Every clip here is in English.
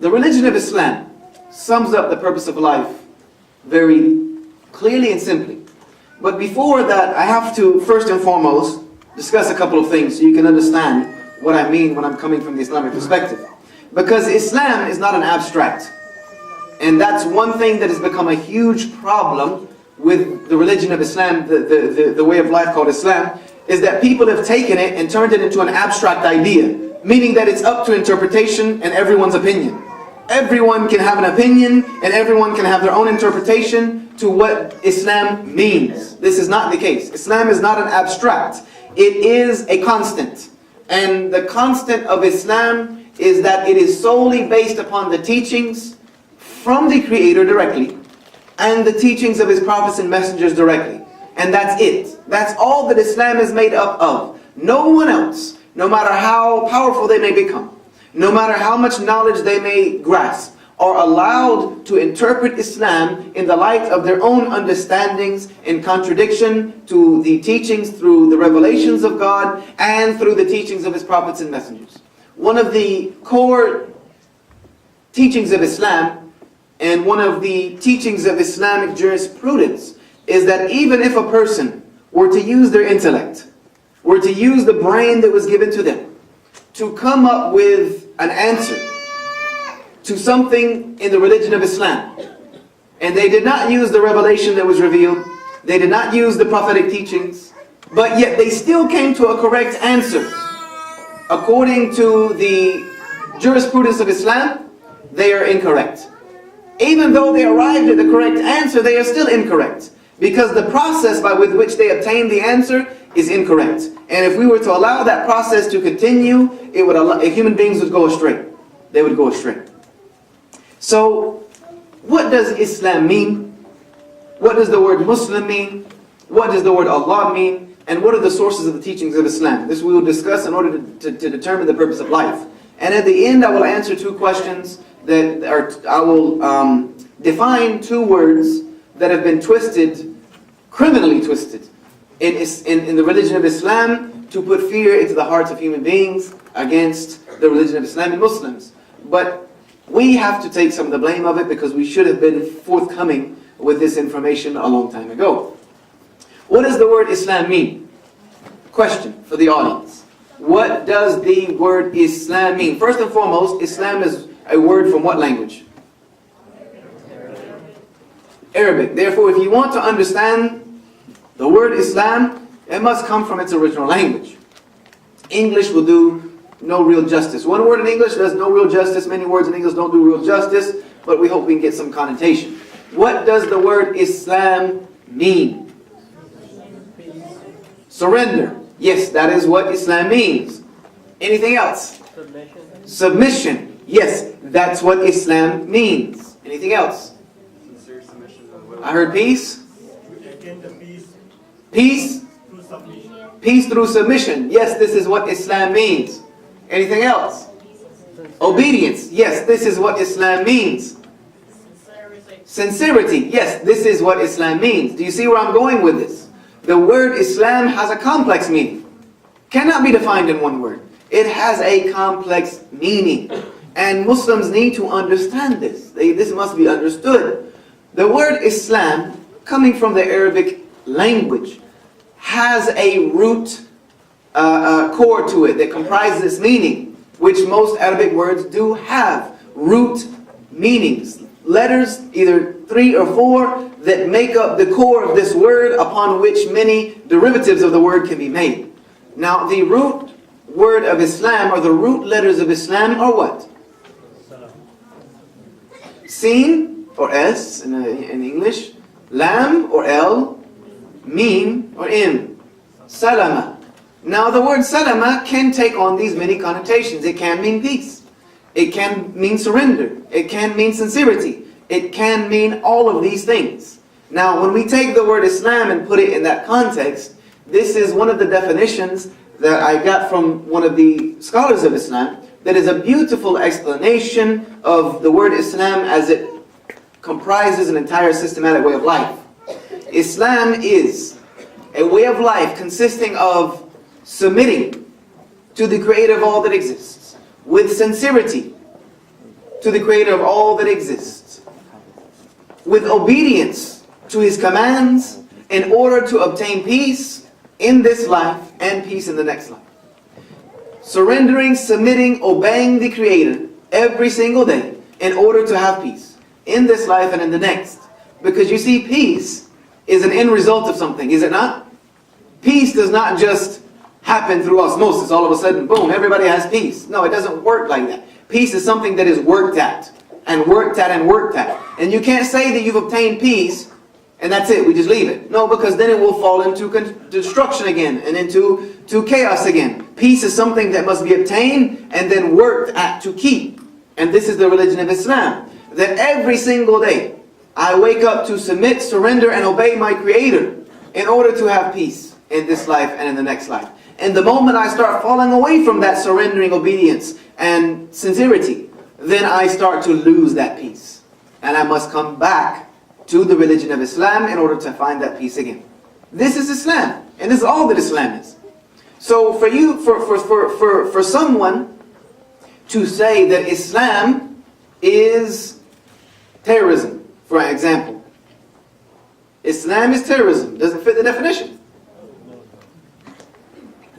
The religion of Islam sums up the purpose of life very clearly and simply. But before that, I have to first and foremost discuss a couple of things so you can understand what I mean when I'm coming from the Islamic perspective. Because Islam is not an abstract. And that's one thing that has become a huge problem with the religion of Islam, the way of life called Islam, is that people have taken it and turned it into an abstract idea, meaning that it's up to interpretation and everyone's opinion. Everyone can have an opinion and everyone can have their own interpretation to what Islam means. This is not the case. Islam is not an abstract. It is a constant. And the constant of Islam is that it is solely based upon the teachings from the Creator directly and the teachings of His prophets and messengers directly. And that's it. That's all that Islam is made up of. No one else, no matter how powerful they may become, no matter how much knowledge they may grasp, are allowed to interpret Islam in the light of their own understandings in contradiction to the teachings through the revelations of God and through the teachings of His prophets and messengers. One of the core teachings of Islam and one of the teachings of Islamic jurisprudence is that even if a person were to use their intellect, were to use the brain that was given to them, to come up with an answer to something in the religion of Islam, and they did not use the revelation that was revealed, they did not use the prophetic teachings, but yet they still came to a correct answer, according to the jurisprudence of Islam, they are incorrect. Even though they arrived at the correct answer, they are still incorrect. Because the process by which they obtained the answer is incorrect. And if we were to allow that process to continue, human beings would go astray. They would go astray. So, what does Islam mean? What does the word Muslim mean? What does the word Allah mean? And what are the sources of the teachings of Islam? This we will discuss in order to determine the purpose of life. And at the end I will answer two questions I will define two words that have been twisted, criminally twisted, in the religion of Islam to put fear into the hearts of human beings against the religion of Islam and Muslims. But we have to take some of the blame of it because we should have been forthcoming with this information a long time ago. What does the word Islam mean? Question for the audience. What does the word Islam mean? First and foremost, Islam is a word from what language? Arabic. Therefore, if you want to understand the word Islam, it must come from its original language. English will do no real justice. One word in English does no real justice. Many words in English don't do real justice, but we hope we can get some connotation. What does the word Islam mean? Surrender. Yes, that is what Islam means. Anything else? Submission. Yes, that's what Islam means. Anything else? I heard peace. Peace. Peace through submission. Yes, this is what Islam means. Anything else? Obedience. Yes, this is what Islam means. Sincerity. Yes, this is what Islam means. Do you see where I'm going with this? The word Islam has a complex meaning. Cannot be defined in one word. It has a complex meaning. And Muslims need to understand this. This must be understood. The word Islam, coming from the Arabic language, has a root core to it that comprises its meaning, which most Arabic words do have root meanings. Letters, either 3 or 4, that make up the core of this word upon which many derivatives of the word can be made. Now, the root word of Islam, or the root letters of Islam, are what? Sin, or S in English, Lam, or L, Mim, or M, Salama. Now, the word Salama can take on these many connotations. It can mean peace. It can mean surrender. It can mean sincerity. It can mean all of these things. Now, when we take the word Islam and put it in that context, this is one of the definitions that I got from one of the scholars of Islam that is a beautiful explanation of the word Islam as it comprises an entire systematic way of life. Islam is a way of life consisting of submitting to the Creator of all that exists, with sincerity to the Creator of all that exists, with obedience to His commands in order to obtain peace in this life and peace in the next life. Surrendering, submitting, obeying the Creator every single day in order to have peace in this life and in the next. Because you see, peace is an end result of something, is it not? Peace does not just happen through osmosis. All of a sudden, boom, everybody has peace. No, it doesn't work like that. Peace is something that is worked at, and worked at, and worked at. And you can't say that you've obtained peace, and that's it, we just leave it. No, because then it will fall into destruction again, and into chaos again. Peace is something that must be obtained, and then worked at to keep. And this is the religion of Islam. That every single day, I wake up to submit, surrender, and obey my Creator in order to have peace in this life and in the next life. And the moment I start falling away from that surrendering, obedience, and sincerity, then I start to lose that peace. And I must come back to the religion of Islam in order to find that peace again. This is Islam. And this is all that Islam is. So for you, for someone to say that Islam is terrorism, for example. Islam is terrorism. Does it fit the definition?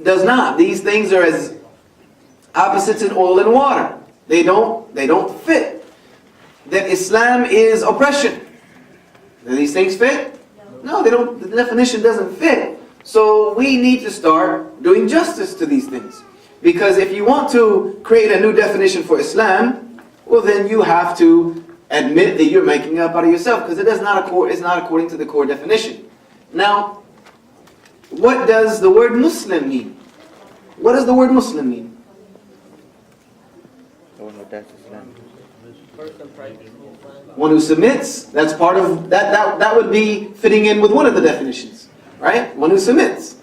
Does not. These things are as opposites in oil and water. They don't fit. That Islam is oppression. Do these things fit? No, they don't. The definition doesn't fit. So we need to start doing justice to these things. Because if you want to create a new definition for Islam, well then you have to admit that you're making it up out of yourself, because it's not according to the core definition. Now, what does the word Muslim mean? What does the word Muslim mean? One who submits. That's part of that would be fitting in with one of the definitions, right? One who submits.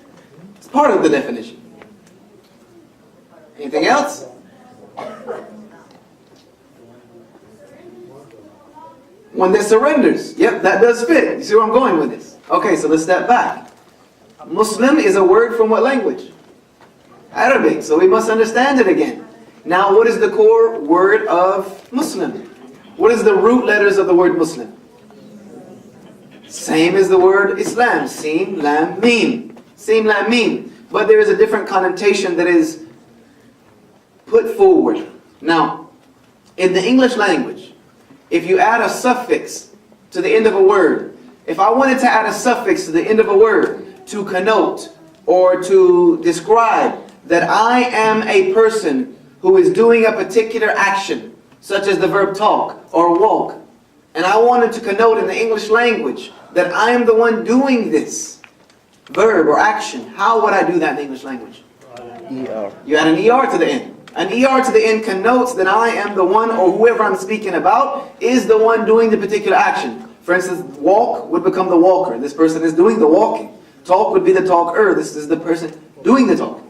It's part of the definition. Anything else? One that surrenders. Yep, that does fit. You see where I'm going with this? Okay, so let's step back. Muslim is a word from what language? Arabic. So we must understand it again. Now, what is the core word of Muslim? What is the root letters of the word Muslim? Same as the word Islam. Sin, Lam, Mim. Sin, Lam, Mim. But there is a different connotation that is put forward. Now, in the English language, if you add a suffix to the end of a word, if I wanted to add a suffix to the end of a word to connote or to describe that I am a person who is doing a particular action, such as the verb talk or walk, and I wanted to connote in the English language that I am the one doing this verb or action, how would I do that in the English language? ER. You add an ER to the end. An ER to the end connotes that I am the one, or whoever I'm speaking about is the one doing the particular action. For instance, walk would become the walker. This person is doing the walking. Talk would be the talker. This is the person doing the talk.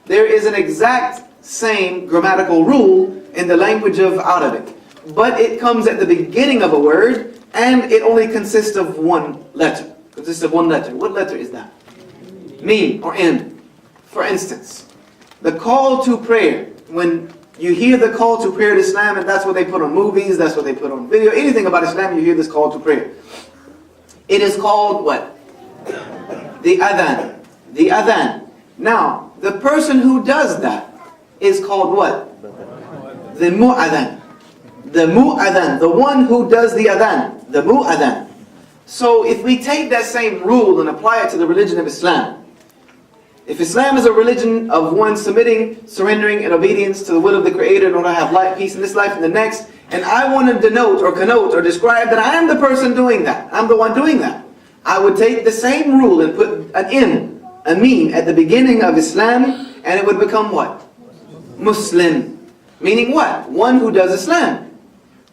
There is an exact same grammatical rule in the language of Arabic, but it comes at the beginning of a word, and it only consists of one letter. It consists of one letter. What letter is that? Mim or N. For instance, the call to prayer. When you hear the call to prayer in Islam, and that's what they put on movies, that's what they put on video, anything about Islam, you hear this call to prayer. It is called what? The adhan. The adhan. Now, the person who does that is called what? The mu'adhan. The mu'adhan. The one who does the adhan. The mu'adhan. So if we take that same rule and apply it to the religion of Islam, if Islam is a religion of one submitting, surrendering, and obedience to the will of the Creator in order to have life, peace in this life and the next, and I want to denote or connote or describe that I am the person doing that, I'm the one doing that, I would take the same rule and put an M, a meme, at the beginning of Islam, and it would become what? Muslim. Meaning what? One who does Islam.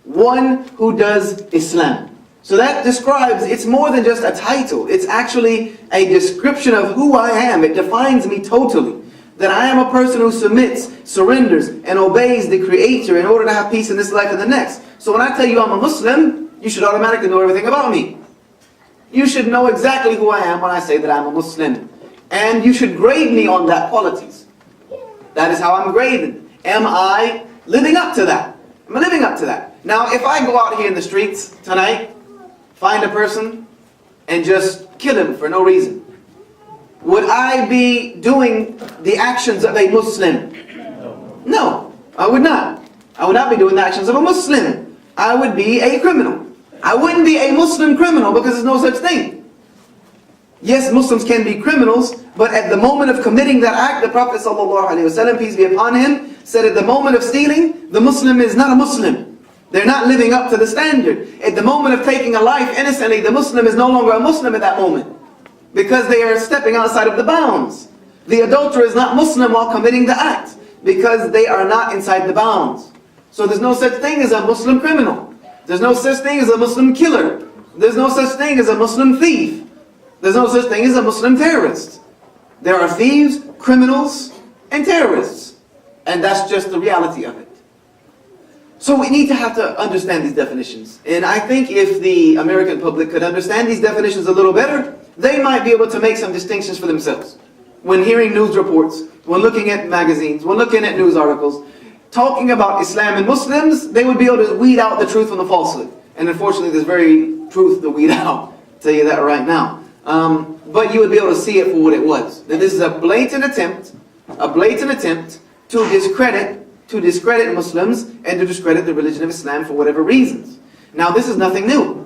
One who does Islam. So that describes, it's more than just a title. It's actually a description of who I am. It defines me totally. That I am a person who submits, surrenders, and obeys the Creator in order to have peace in this life and the next. So when I tell you I'm a Muslim, you should automatically know everything about me. You should know exactly who I am when I say that I'm a Muslim. And you should grade me on that qualities. That is how I'm graded. Am I living up to that? Am I living up to that? Now, if I go out here in the streets tonight, find a person, and just kill him for no reason, would I be doing the actions of a Muslim? No, I would not. I would not be doing the actions of a Muslim. I would be a criminal. I wouldn't be a Muslim criminal because there's no such thing. Yes, Muslims can be criminals, but at the moment of committing that act, the Prophet ﷺ, peace be upon him, said at the moment of stealing, the Muslim is not a Muslim. They're not living up to the standard. At the moment of taking a life innocently, the Muslim is no longer a Muslim at that moment, because they are stepping outside of the bounds. The adulterer is not Muslim while committing the act, because they are not inside the bounds. So there's no such thing as a Muslim criminal. There's no such thing as a Muslim killer. There's no such thing as a Muslim thief. There's no such thing as a Muslim terrorist. There are thieves, criminals, and terrorists. And that's just the reality of it. So we need to have to understand these definitions. And I think if the American public could understand these definitions a little better, they might be able to make some distinctions for themselves. When hearing news reports, when looking at magazines, when looking at news articles, talking about Islam and Muslims, they would be able to weed out the truth from the falsehood. And unfortunately, there's very truth to weed out. I'll tell you that right now. But you would be able to see it for what it was. That this is a blatant attempt to discredit Muslims and to discredit the religion of Islam for whatever reasons. Now, this is nothing new.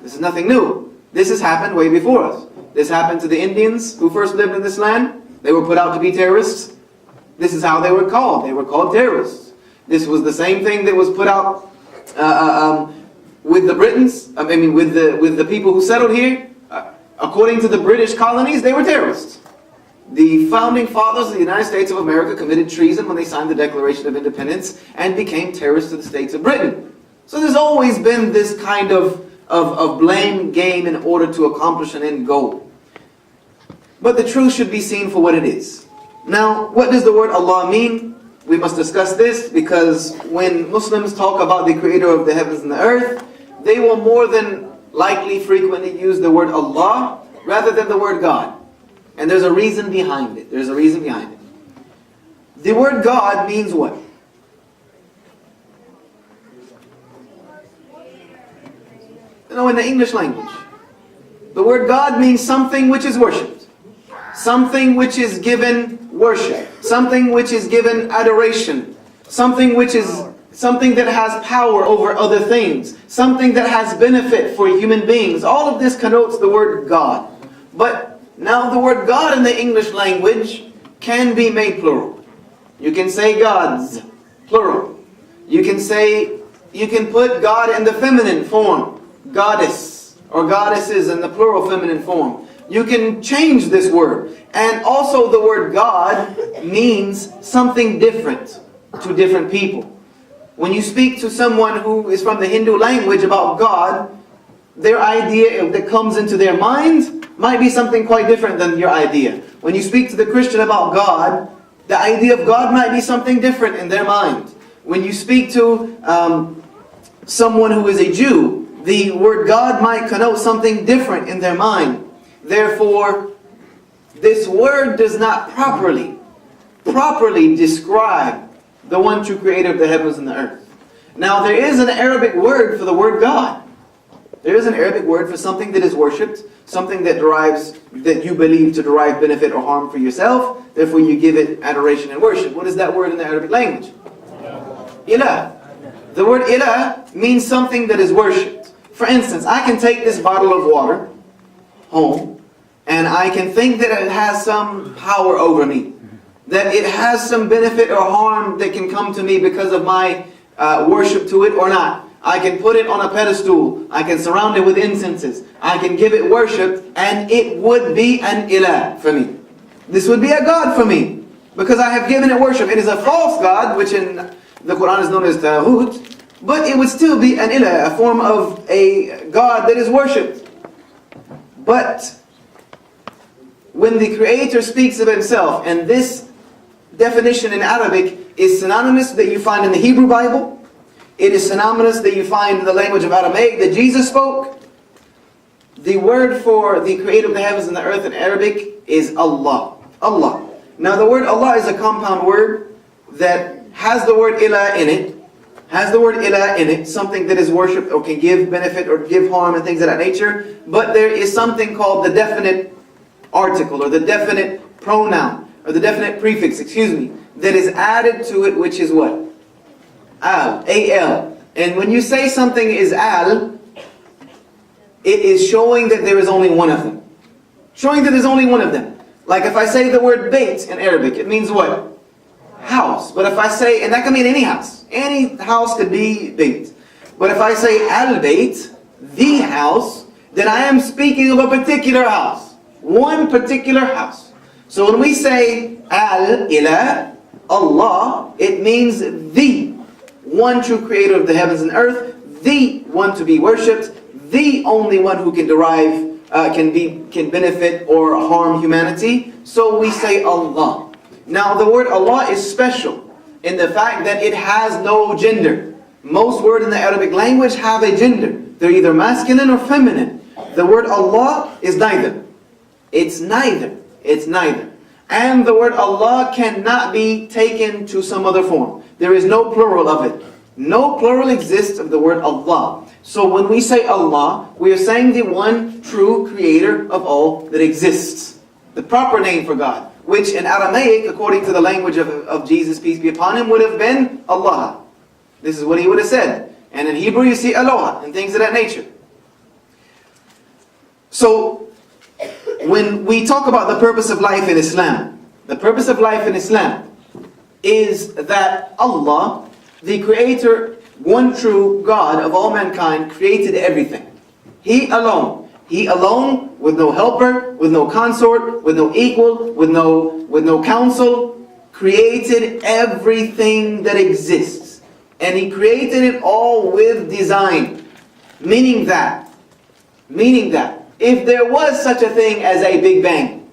This is nothing new. This has happened way before us. This happened to the Indians who first lived in this land. They were put out to be terrorists. This is how they were called. They were called terrorists. This was the same thing that was put out with the Britons. With the people who settled here. According to the British colonies, they were terrorists. The founding fathers of the United States of America committed treason when they signed the Declaration of Independence and became terrorists to the states of Britain. So there's always been this kind of blame game in order to accomplish an end goal. But the truth should be seen for what it is. Now, what does the word Allah mean? We must discuss this because when Muslims talk about the creator of the heavens and the earth, they will more than likely frequently use the word Allah rather than the word God. And there's a reason behind it. There's a reason behind it. The word God means what? In the English language, the word God means something which is worshipped. Something which is given worship. Something which is given adoration. Something that has power over other things. Something that has benefit for human beings. All of this connotes the word God. But now the word God in the English language can be made plural. You can say gods, plural. You can put God in the feminine form, goddess, or goddesses in the plural feminine form. You can change this word. And also the word God means something different to different people. When you speak to someone who is from the Hindu language about God, their idea that comes into their mind might be something quite different than your idea. When you speak to the Christian about God, the idea of God might be something different in their mind. When you speak to someone who is a Jew, the word God might connote something different in their mind. Therefore, this word does not properly describe the one true creator of the heavens and the earth. Now, there is an Arabic word for the word God. There is an Arabic word for something that is worshipped, something that you believe to derive benefit or harm for yourself. Therefore, you give it adoration and worship. What is that word in the Arabic language? Ilah. The word ilah means something that is worshipped. For instance, I can take this bottle of water home, and I can think that it has some power over me. That it has some benefit or harm that can come to me because of my worship to it or not. I can put it on a pedestal. I can surround it with incenses. I can give it worship, and it would be an ilah for me. This would be a God for me, because I have given it worship. It is a false God, which in the Quran is known as Taghut, but it would still be an ilah, a form of a God that is worshipped. But when the Creator speaks of Himself, and this definition in Arabic is synonymous that you find in the Hebrew Bible, it is synonymous that you find in the language of Aramaic that Jesus spoke. The word for the creator of the heavens and the earth in Arabic is Allah. Allah. Now the word Allah is a compound word that has the word ilah in it, has the word ilah in it, something that is worshipped or can give benefit or give harm and things of that nature. But there is something called the definite article or the definite pronoun or the definite prefix, that is added to it, which is what? Al, A-L. And when you say something is al, it is showing that there is only one of them. Showing that there's only one of them. Like if I say the word bayt in Arabic, it means what? House. But if I say, and that can mean any house. Any house could be bayt. But if I say al-bayt, the house, then I am speaking of a particular house. One particular house. So when we say al-ilah, Allah, it means the one true creator of the heavens and earth, the one to be worshipped, the only one who can derive, can benefit or harm humanity. So we say Allah. Now the word Allah is special in the fact that it has no gender. Most words in the Arabic language have a gender. They're either masculine or feminine. The word Allah is neither. It's neither. It's neither. And the word Allah cannot be taken to some other form. There is no plural of it. No plural exists of the word Allah. So when we say Allah, we are saying the one true creator of all that exists. The proper name for God, which in Aramaic, according to the language of Jesus, peace be upon him, would have been Allah. This is what he would have said. And in Hebrew you see Aloha and things of that nature. So when we talk about the purpose of life in Islam, the purpose of life in Islam is that Allah, the creator, one true God of all mankind, created everything. He alone with no helper, with no consort, with no equal, with no counsel, created everything that exists. And He created it all with design. Meaning that if there was such a thing as a Big Bang,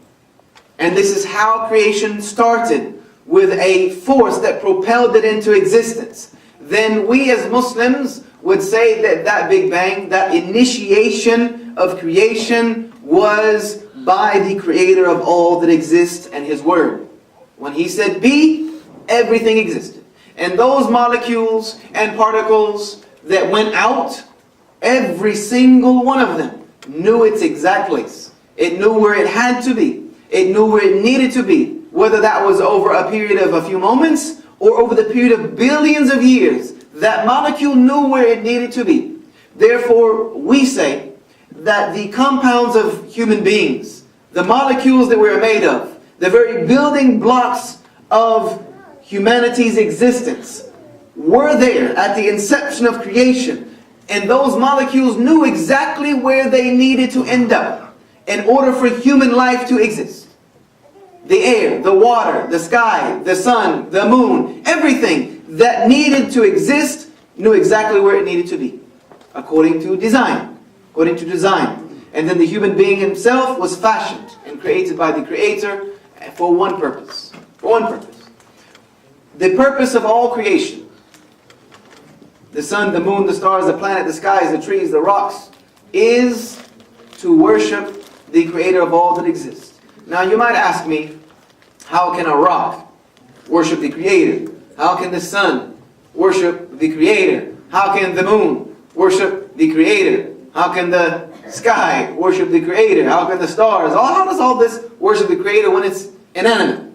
and this is how creation started, with a force that propelled it into existence, then we as Muslims would say that that Big Bang, that initiation of creation, was by the creator of all that exists and His word. When He said be, everything existed. And those molecules and particles that went out, every single one of them knew its exact place. It knew where it had to be. It knew where it needed to be. Whether that was over a period of a few moments or over the period of billions of years, that molecule knew where it needed to be. Therefore, we say that the compounds of human beings, the molecules that we're made of, the very building blocks of humanity's existence, were there at the inception of creation. And those molecules knew exactly where they needed to end up in order for human life to exist. The air, the water, the sky, the sun, the moon, everything that needed to exist knew exactly where it needed to be. According to design. And then the human being himself was fashioned and created by the Creator for one purpose. The purpose of all creation. The sun, the moon, the stars, the planet, the skies, the trees, the rocks, is to worship the Creator of all that exists. Now you might ask me, how can a rock worship the Creator? How can the sun worship the Creator? How can the moon worship the Creator? How can the sky worship the Creator? How can the stars? How does all this worship the Creator when it's inanimate?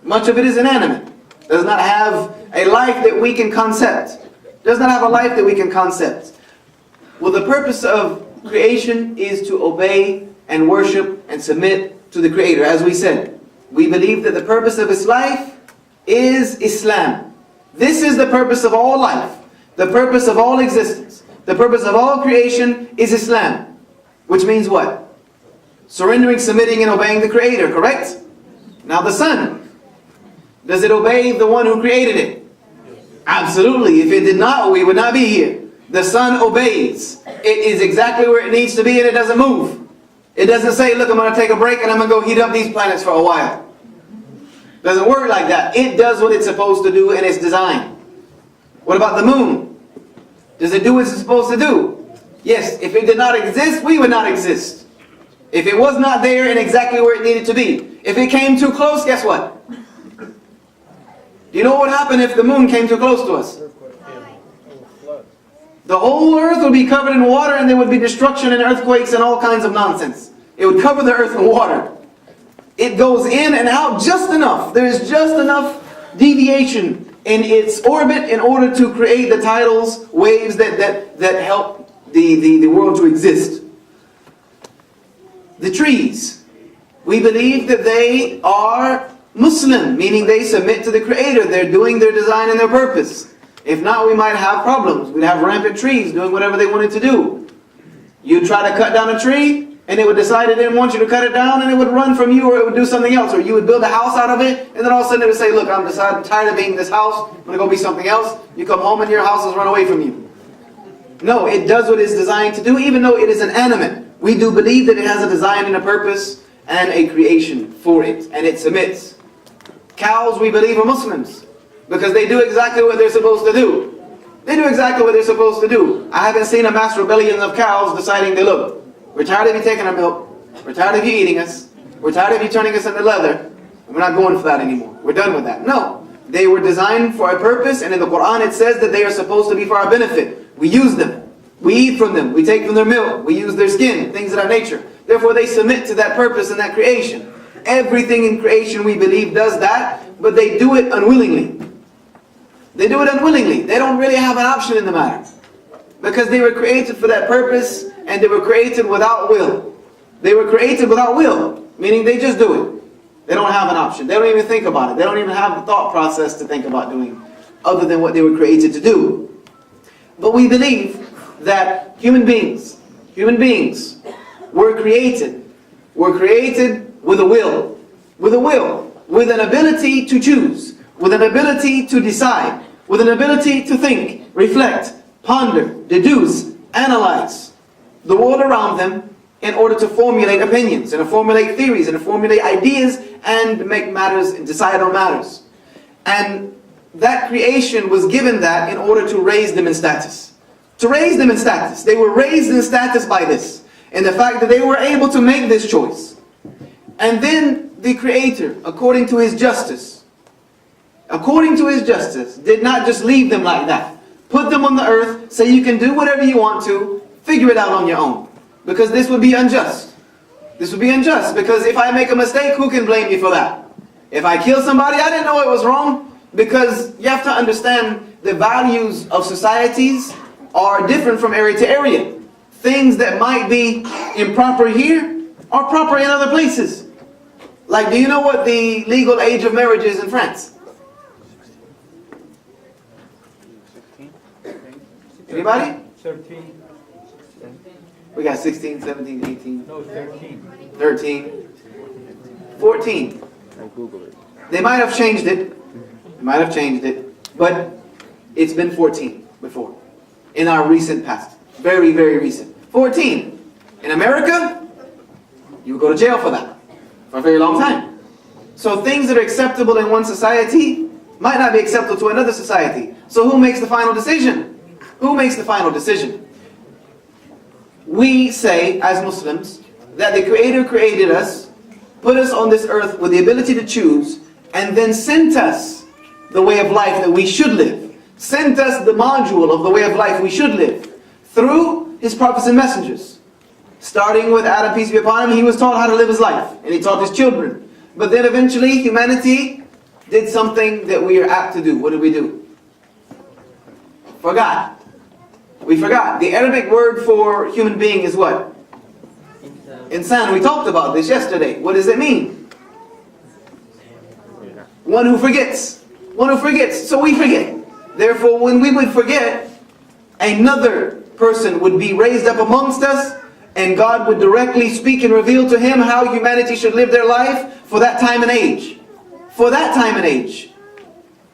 Much of it is inanimate. Does not have a life that we can concept. Well, the purpose of creation is to obey and worship and submit to the Creator. As we said, we believe that the purpose of His life is Islam. This is the purpose of all life. The purpose of all existence. The purpose of all creation is Islam. Which means what? Surrendering, submitting, and obeying the Creator, correct? Now the sun, does it obey the one who created it? Absolutely. If it did not, we would not be here. The sun obeys. It is exactly where it needs to be and it doesn't move. It doesn't say, look, I'm going to take a break and I'm going to go heat up these planets for a while. It doesn't work like that. It does what it's supposed to do in its design. What about the moon? Does it do what it's supposed to do? Yes, if it did not exist, we would not exist. If it was not there and exactly where it needed to be. If it came too close, guess what? Do you know what would happen if the moon came too close to us? would be covered in water, and there would be destruction and earthquakes and all kinds of nonsense. It would cover the earth in water. It goes in and out just enough. There is just enough deviation in its orbit in order to create the tidals, waves that help the world to exist. The trees, we believe that they are Muslim, meaning they submit to the Creator. They're doing their design and their purpose. If not, we might have problems. We'd have rampant trees doing whatever they wanted to do. You'd try to cut down a tree, and it would decide it didn't want you to cut it down, and it would run from you, or it would do something else. Or you would build a house out of it, and then all of a sudden it would say, look, I'm tired of being in this house. I'm going to go be something else. You come home and your house has run away from you. No, it does what it's designed to do, even though it is inanimate. We do believe that it has a design and a purpose and a creation for it, and it submits. Cows, we believe, are Muslims, because they do exactly what they're supposed to do. They do exactly what they're supposed to do. I haven't seen a mass rebellion of cows deciding that, look, we're tired of you taking our milk, we're tired of you eating us, we're tired of you turning us into leather, and we're not going for that anymore. We're done with that. No. They were designed for a purpose, and in the Quran it says that they are supposed to be for our benefit. We use them. We eat from them. We take from their milk. We use their skin, things of that nature. Therefore they submit to that purpose and that creation. Everything in creation, we believe, does that, but they do it unwillingly. They do it unwillingly. They don't really have an option in the matter, because they were created for that purpose, and they were created without will. They were created without will, meaning they just do it. They don't have an option. They don't even think about it. They don't even have the thought process to think about doing other than what they were created to do. But we believe that human beings were created with a will, with an ability to choose, with an ability to decide, with an ability to think, reflect, ponder, deduce, analyze the world around them in order to formulate opinions, and to formulate theories, and to formulate ideas, and make matters, and decide on matters. And that creation was given that in order to raise them in status. To raise them in status. They were raised in status by this, and the fact that they were able to make this choice. And then the Creator, according to His justice, did not just leave them like that. Put them on the earth, say you can do whatever you want to, figure it out on your own. Because this would be unjust. This would be unjust, because if I make a mistake, who can blame me for that? If I kill somebody, I didn't know it was wrong. Because you have to understand, the values of societies are different from area to area. Things that might be improper here are proper in other places. Like, do you know what the legal age of marriage is in France? Anybody? 13. We got 16, 17, 18. No, 13. 13. 14. I Google it. They might have changed it. But it's been 14 before. In our recent past. Very, very recent. 14. In America, you go to jail for that. For a very long time. So things that are acceptable in one society might not be acceptable to another society. So who makes the final decision? Who makes the final decision? We say, as Muslims, that the Creator created us, put us on this earth with the ability to choose, and then sent us the way of life that we should live. Sent us the module of the way of life we should live through His prophets and messengers. Starting with Adam, peace be upon him, he was taught how to live his life, and he taught his children. But then eventually humanity did something that we are apt to do. What did we do? Forgot. We forgot. The Arabic word for human being is what? Insan. We talked about this yesterday. What does it mean? One who forgets. One who forgets. So we forget. Therefore, when we would forget, another person would be raised up amongst us, and God would directly speak and reveal to him how humanity should live their life for that time and age. For that time and age.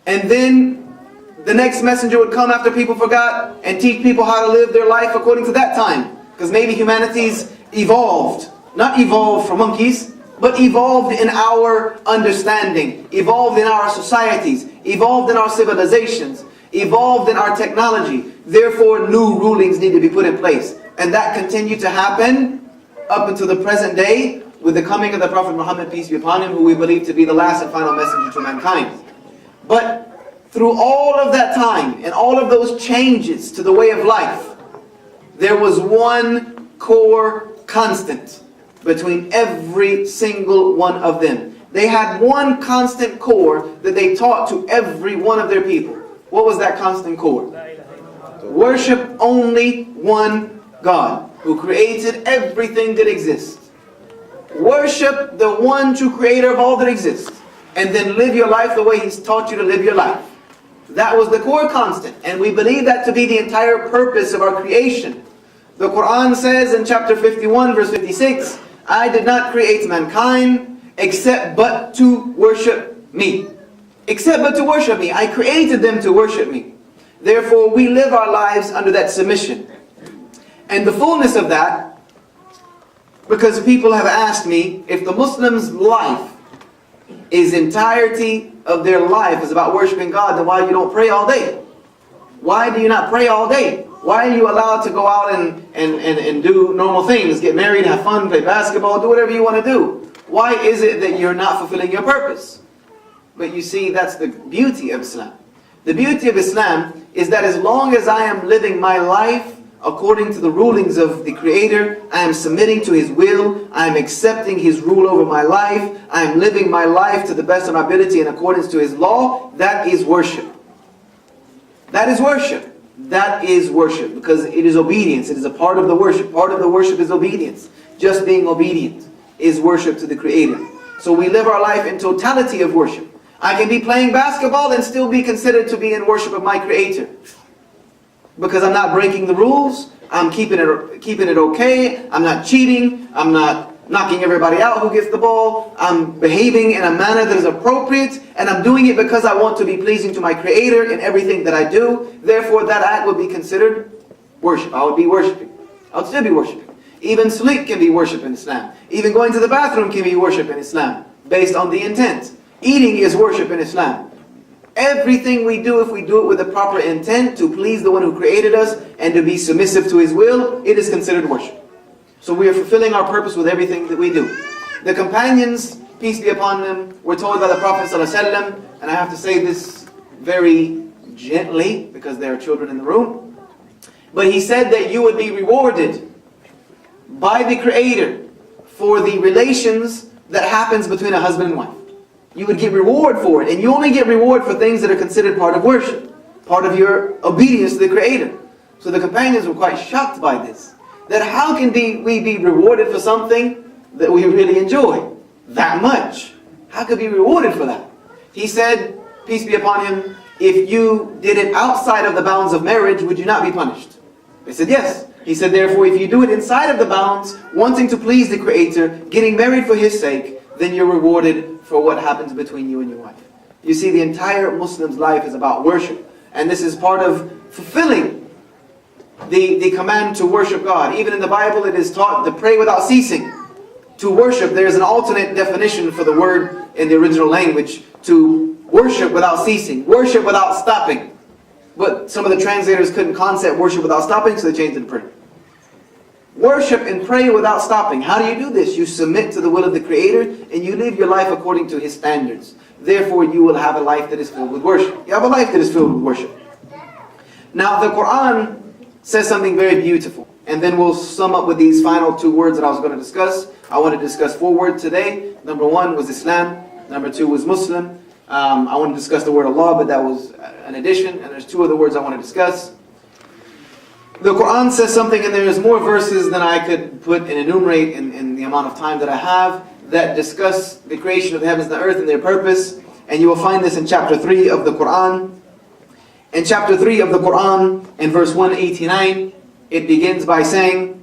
And then the next messenger would come after people forgot and teach people how to live their life according to that time. Because maybe humanity's evolved. Not evolved from monkeys, but evolved in our understanding. Evolved in our societies. Evolved in our civilizations. Evolved in our technology. Therefore, new rulings need to be put in place. And that continued to happen up until the present day with the coming of the Prophet Muhammad, peace be upon him, who we believe to be the last and final messenger to mankind. But through all of that time and all of those changes to the way of life, there was one core constant between every single one of them. They had one constant core that they taught to every one of their people. What was that constant core? Worship only one God who created everything that exists. Worship the one true creator of all that exists. And then live your life the way He's taught you to live your life. That was the core constant. And we believe that to be the entire purpose of our creation. The Quran says in chapter 51 verse 56, I did not create mankind except but to worship me. Except but to worship me. I created them to worship me. Therefore we live our lives under that submission. And the fullness of that, because people have asked me, if the Muslim's life is entirety of their life is about worshiping God, then why you don't pray all day? Why do you not pray all day? Why are you allowed to go out and do normal things? Get married, have fun, play basketball, do whatever you want to do. Why is it that you're not fulfilling your purpose? But you see, that's the beauty of Islam. The beauty of Islam is that as long as I am living my life according to the rulings of the Creator, I am submitting to His will, I am accepting His rule over my life, I am living my life to the best of my ability in accordance to His law, that is worship. That is worship. That is worship, because it is obedience. It is a part of the worship. Part of the worship is obedience. Just being obedient is worship to the Creator. So we live our life in totality of worship. I can be playing basketball and still be considered to be in worship of my Creator. Because I'm not breaking the rules, I'm keeping it okay, I'm not cheating, I'm not knocking everybody out who gets the ball, I'm behaving in a manner that is appropriate, and I'm doing it because I want to be pleasing to my Creator in everything that I do. Therefore that act would be considered worship. I would be worshiping. I would still be worshiping. Even sleep can be worship in Islam. Even going to the bathroom can be worship in Islam, based on the intent. Eating is worship in Islam. Everything we do, if we do it with the proper intent to please the one who created us and to be submissive to His will, it is considered worship. So we are fulfilling our purpose with everything that we do. The companions, peace be upon them, were told by the Prophet ﷺ, and I have to say this very gently because there are children in the room, but he said that you would be rewarded by the Creator for the relations that happens between a husband and wife. You would get reward for it, and you only get reward for things that are considered part of worship, part of your obedience to the Creator. So the companions were quite shocked by this. That how can we be rewarded for something that we really enjoy that much? How could we be rewarded for that? He said, peace be upon him, if you did it outside of the bounds of marriage, would you not be punished? They said yes. He said, therefore, if you do it inside of the bounds, wanting to please the Creator, getting married for His sake, then you're rewarded for what happens between you and your wife. You see, the entire Muslim's life is about worship. And this is part of fulfilling the command to worship God. Even in the Bible, it is taught to pray without ceasing. To worship, there is an alternate definition for the word in the original language. To worship without ceasing. Worship without stopping. But some of the translators couldn't concept worship without stopping, so they changed it to pray. Worship and pray without stopping. How do you do this? You submit to the will of the Creator and you live your life according to His standards. Therefore, you will have a life that is filled with worship. You have a life that is filled with worship. Now, the Quran says something very beautiful. And then we'll sum up with these final two words that I was going to discuss. I want to discuss 4 words today. Number 1 was Islam. Number 2 was Muslim. I want to discuss the word Allah, but that was an addition. And there's 2 other words I want to discuss. The Quran says something, and there's more verses than I could put and enumerate in the amount of time that I have, that discuss the creation of the heavens and the earth and their purpose. And you will find this in chapter 3 of the Quran. In chapter 3 of the Quran, in verse 189, it begins by saying,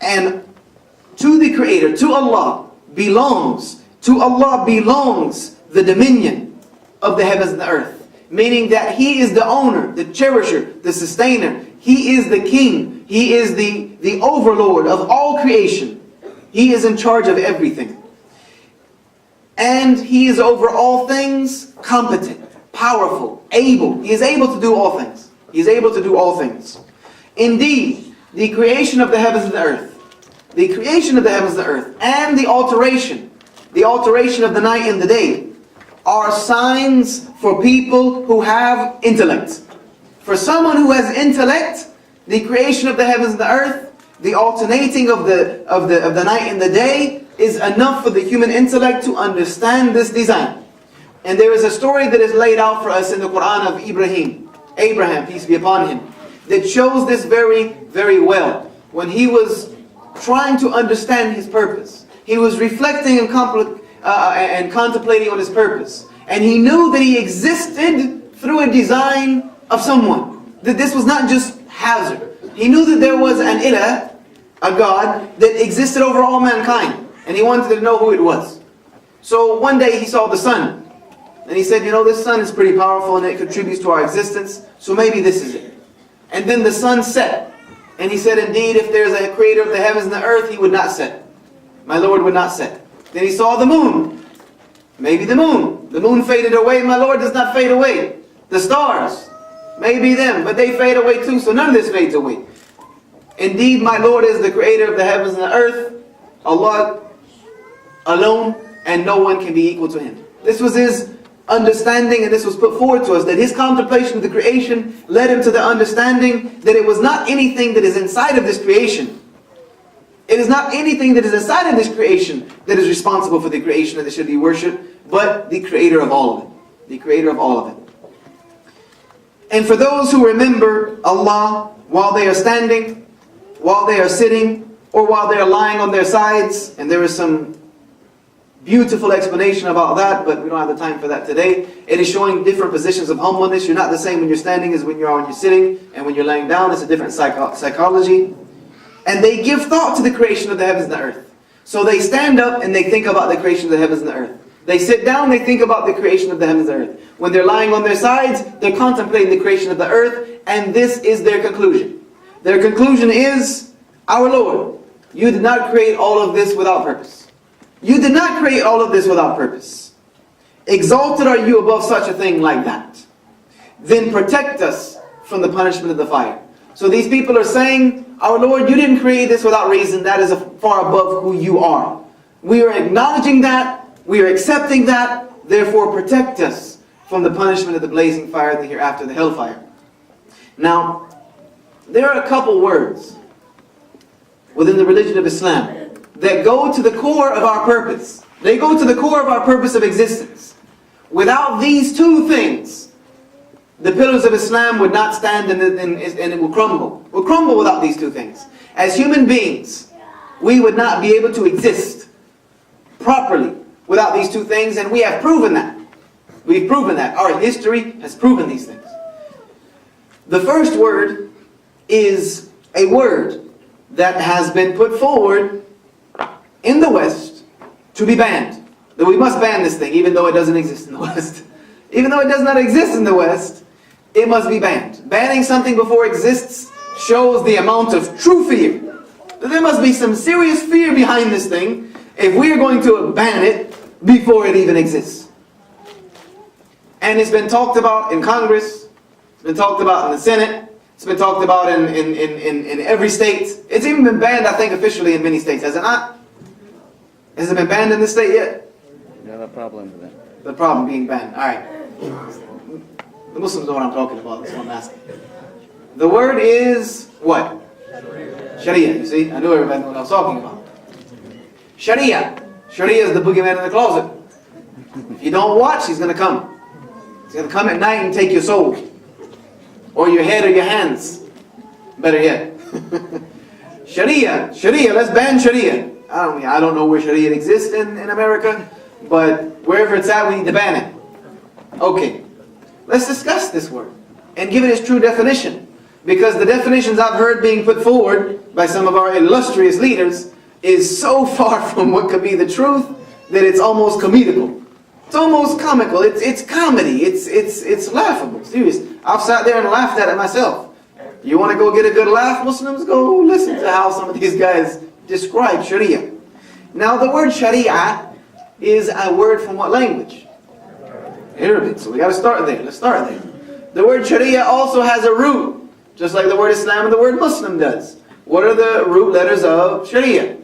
and to the Creator, to Allah belongs the dominion of the heavens and the earth. Meaning that He is the owner, the cherisher, the sustainer. He is the king. He is the overlord of all creation. He is in charge of everything. And He is over all things competent, powerful, able. He is able to do all things. He is able to do all things. Indeed, the creation of the heavens and the earth, and the alteration of the night and the day, are signs for people who have intellect. For someone who has intellect, The creation of the heavens and the earth, the alternating of the night and the day is enough for the human intellect to understand this design. And there is a story that is laid out for us in the Quran of Abraham, peace be upon him, that shows this very, very well. When he was trying to understand his purpose, he was reflecting and contemplating on his purpose. And he knew that he existed through a design of someone. That this was not just hazard. He knew that there was an ilah, a God, that existed over all mankind. And he wanted to know who it was. So one day he saw the sun. And he said, you know, this sun is pretty powerful and it contributes to our existence. So maybe this is it. And then the sun set. And he said, indeed, if there's a creator of the heavens and the earth, he would not set. My Lord would not set. Then he saw the moon. Maybe the moon. The moon faded away. My Lord does not fade away. The stars. Maybe them. But they fade away too. So none of this fades away. Indeed, my Lord is the creator of the heavens and the earth. Allah alone. And no one can be equal to him. This was his understanding, and this was put forward to us, that his contemplation of the creation led him to the understanding that it was not anything that is inside of this creation. It is not anything that is inside of this creation that is responsible for the creation and that should be worshipped, but the creator of all of it. The creator of all of it. And for those who remember Allah while they are standing, while they are sitting, or while they are lying on their sides, and there is some beautiful explanation about that, but we don't have the time for that today. It is showing different positions of humbleness. You're not the same when you're standing as when you're sitting, and when you're laying down. It's a different psychology. And they give thought to the creation of the heavens and the earth. So they stand up and they think about the creation of the heavens and the earth. They sit down, they think about the creation of the heavens and the earth. When they're lying on their sides, they're contemplating the creation of the earth, and this is their conclusion. Their conclusion is, our Lord, you did not create all of this without purpose. You did not create all of this without purpose. Exalted are you above such a thing like that. Then protect us from the punishment of the fire. So these people are saying, our Lord, you didn't create this without reason. That is far above who you are. We are acknowledging that. We are accepting that. Therefore, protect us from the punishment of the blazing fire, the hereafter, the hellfire. Now, there are a couple words within the religion of Islam that go to the core of our purpose. They go to the core of our purpose of existence. Without these two things, the pillars of Islam would not stand and it will crumble. It will crumble without these two things. As human beings, we would not be able to exist properly without these two things, and we have proven that. We've proven that. Our history has proven these things. The first word is a word that has been put forward in the West to be banned. That we must ban this thing, even though it doesn't exist in the West. Even though it does not exist in the West, it must be banned. Banning something before it exists shows the amount of true fear. That there must be some serious fear behind this thing if we are going to ban it before it even exists. And it's been talked about in Congress. It's been talked about in the Senate. It's been talked about in every state. It's even been banned, I think, officially in many states, has it not? Has it been banned in this state yet? You have a problem with that. The problem being banned. Alright. The Muslims know what I'm talking about, that's what I'm asking. The word is what? Sharia. You see? I knew everybody knew what I was talking about. Sharia. Sharia is the boogeyman in the closet. If you don't watch, he's going to come. He's going to come at night and take your soul. Or your head or your hands. Better yet. Sharia. Sharia. Let's ban Sharia. I don't know where Sharia exists in America, but wherever it's at, we need to ban it. Okay. Let's discuss this word and give it its true definition. Because the definitions I've heard being put forward by some of our illustrious leaders is so far from what could be the truth that it's almost comedical. It's almost comical. It's comedy. It's laughable. Serious. I've sat there and laughed at it myself. You want to go get a good laugh, Muslims? Go listen to how some of these guys describe Sharia. Now the word Sharia is a word from what language? Arabic. So we got to start there. Let's start there. The word Sharia also has a root, just like the word Islam and the word Muslim does. What are the root letters of Sharia?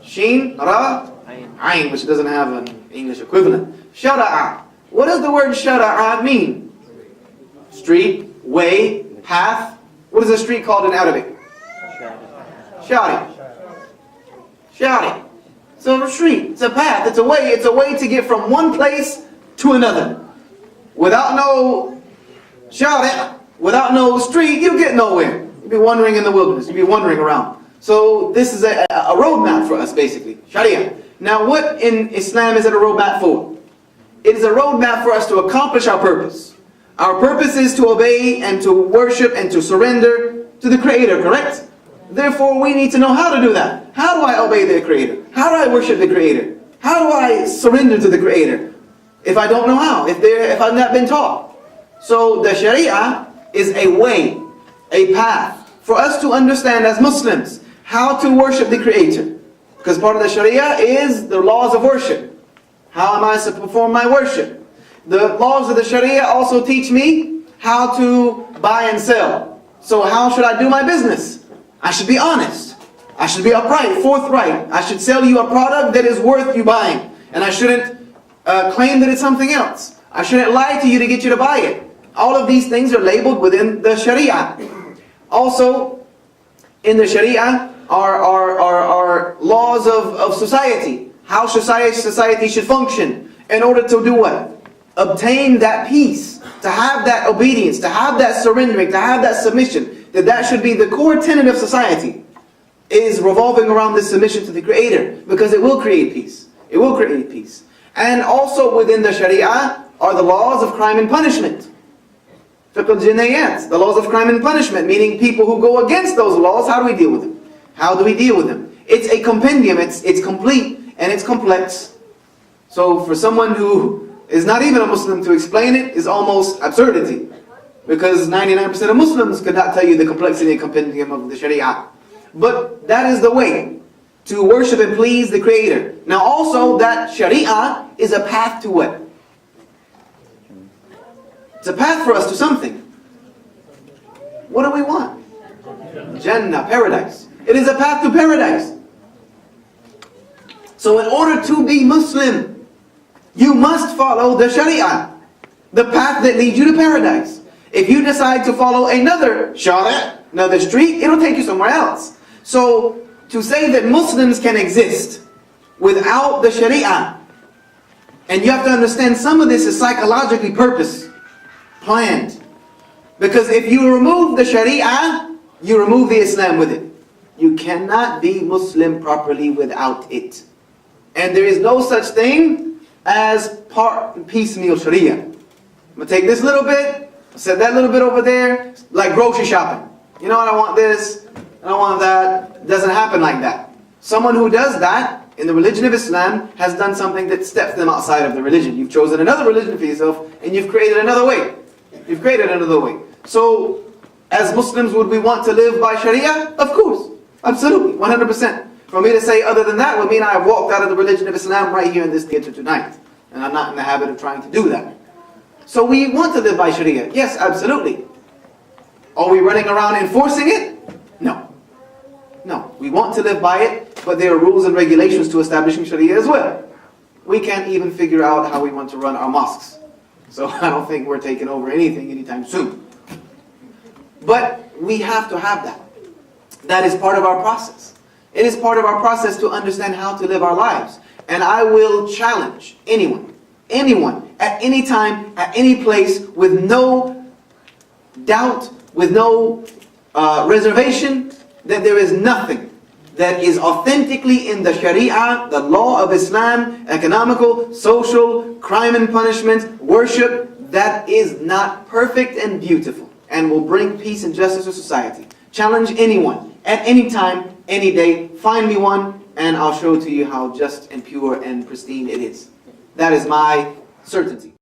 Sheen, Ra, Ayn, which doesn't have an English equivalent. Shara'a. What does the word Shara'a mean? Street, way, path. What is a street called in Arabic? Sharia. Sharia. So a street, it's a path, it's a way to get from one place to another. Without no Sharia, without no street, you get nowhere. You'll be wandering in the wilderness, you'll be wandering around. So this is a roadmap for us, basically, Sharia. Now what in Islam is it a roadmap for? It is a roadmap for us to accomplish our purpose. Our purpose is to obey and to worship and to surrender to the Creator, correct? Therefore, we need to know how to do that. How do I obey the Creator? How do I worship the Creator? How do I surrender to the Creator? If I don't know how, if I've not been taught. So the Sharia is a way, a path for us to understand as Muslims how to worship the Creator. Because part of the Sharia is the laws of worship. How am I to perform my worship? The laws of the Sharia also teach me how to buy and sell. So how should I do my business? I should be honest. I should be upright, forthright. I should sell you a product that is worth you buying. And I shouldn't claim that it's something else. I shouldn't lie to you to get you to buy it. All of these things are labeled within the Sharia. Also, in the Sharia are laws of society. How society should function in order to do what? Obtain that peace, to have that obedience, to have that surrendering, to have that submission. That should be the core tenet of society, is revolving around this submission to the Creator, because it will create peace. It will create peace. And also within the Sharia are the laws of crime and punishment. Fiqh al-jinayat, the laws of crime and punishment, meaning people who go against those laws, how do we deal with them? How do we deal with them? It's a compendium, it's complete, and it's complex. So for someone who is not even a Muslim to explain it is almost absurdity. Because 99% of Muslims could not tell you the complexity and compendium of the Sharia. But that is the way to worship and please the Creator. Now also that Sharia is a path to what? It's a path for us to something. What do we want? Jannah, paradise. It is a path to paradise. So in order to be Muslim, you must follow the Sharia, the path that leads you to paradise. If you decide to follow another Sharia, another street, it'll take you somewhere else. So to say that Muslims can exist without the Sharia, and you have to understand some of this is psychologically planned. Because if you remove the Sharia, you remove the Islam with it. You cannot be Muslim properly without it. And there is no such thing as piecemeal Sharia. I'm going to take this little bit, set that little bit over there, like grocery shopping. You know what, I want this, and I want that. It doesn't happen like that. Someone who does that in the religion of Islam has done something that steps them outside of the religion. You've chosen another religion for yourself, and you've created another way. You've created another way. So, as Muslims, would we want to live by Sharia? Of course. Absolutely. 100%. For me to say other than that would mean I have walked out of the religion of Islam right here in this theater tonight. And I'm not in the habit of trying to do that. So we want to live by Sharia. Yes, absolutely. Are we running around enforcing it? No. No. We want to live by it, but there are rules and regulations to establishing Sharia as well. We can't even figure out how we want to run our mosques. So I don't think we're taking over anything anytime soon. But we have to have that. That is part of our process. It is part of our process to understand how to live our lives. And I will challenge anyone, at any time, at any place, with no doubt, with no reservation, that there is nothing that is authentically in the Sharia, the law of Islam, economical, social, crime and punishment, worship, that is not perfect and beautiful and will bring peace and justice to society. Challenge anyone, at any time, any day, find me one, and I'll show to you how just and pure and pristine it is. That is my certainty.